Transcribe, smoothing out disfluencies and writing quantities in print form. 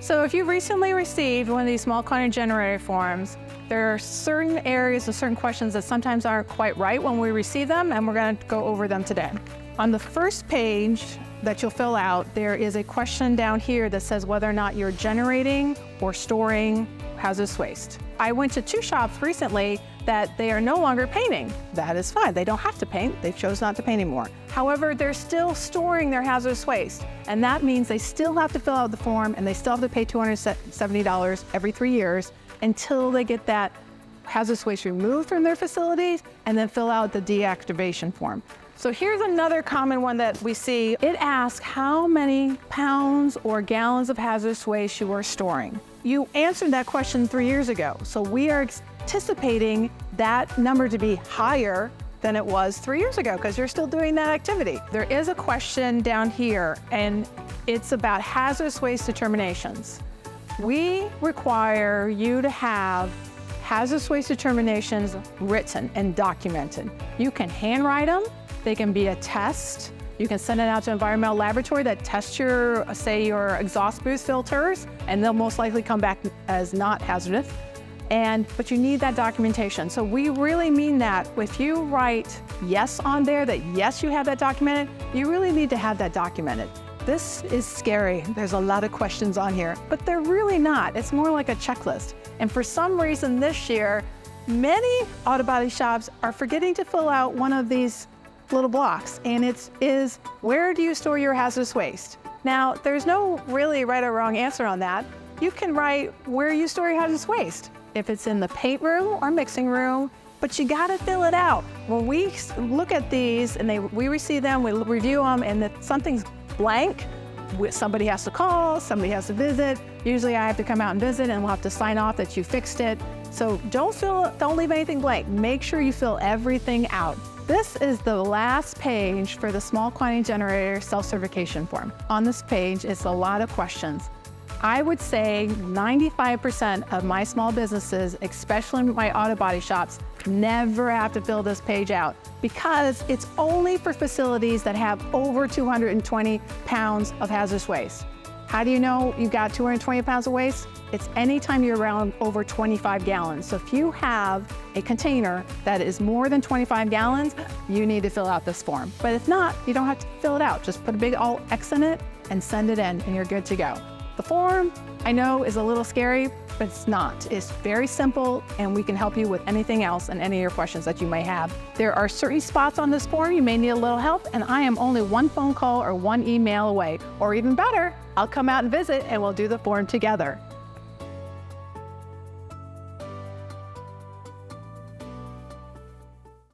So if you recently received one of these small quantity generator forms, there are certain areas and certain questions that sometimes aren't quite right when we receive them, and we're going to go over them today. On the first page that you'll fill out, there is a question down here that says whether or not you're generating or storing hazardous waste. I went to 2 shops recently that they are no longer painting. That is fine. They don't have to paint. They chose not to paint anymore. However, they're still storing their hazardous waste. And that means they still have to fill out the form and they still have to pay $270 every 3 years until they get that hazardous waste removed from their facilities and then fill out the deactivation form. So here's another common one that we see. It asks how many pounds or gallons of hazardous waste you are storing. You answered that question 3 years ago. So we are anticipating that number to be higher than it was 3 years ago because you're still doing that activity. There is a question down here and it's about hazardous waste determinations. We require you to have hazardous waste determinations written and documented. You can handwrite them. They can be a test. You can send it out to an environmental laboratory that tests your, say, your exhaust boost filters, and they'll most likely come back as not hazardous. But you need that documentation. So we really mean that. If you write yes on there, that yes, you have that documented, you really need to have that documented. This is scary. There's a lot of questions on here, but they're really not. It's more like a checklist. And for some reason this year, many auto body shops are forgetting to fill out one of these little blocks, and it is, where do you store your hazardous waste? Now, there's no really right or wrong answer on that. You can write where you store your hazardous waste, if it's in the paint room or mixing room, but you gotta fill it out. When we look at these and we receive them, we review them, and if something's blank, somebody has to call, somebody has to visit. Usually I have to come out and visit and we'll have to sign off that you fixed it. So don't leave anything blank. Make sure you fill everything out. This is the last page for the small quantity generator self-certification form. On this page, it's a lot of questions. I would say 95% of my small businesses, especially my auto body shops, never have to fill this page out because it's only for facilities that have over 220 pounds of hazardous waste. How do you know you've got 220 pounds of waste? It's anytime you're around over 25 gallons. So if you have a container that is more than 25 gallons, you need to fill out this form. But if not, you don't have to fill it out. Just put a big all X in it and send it in and you're good to go. The form, I know, is a little scary, but it's not. It's very simple, and we can help you with anything else and any of your questions that you may have. There are certain spots on this form you may need a little help, and I am only 1 phone call or 1 email away. Or even better, I'll come out and visit and we'll do the form together.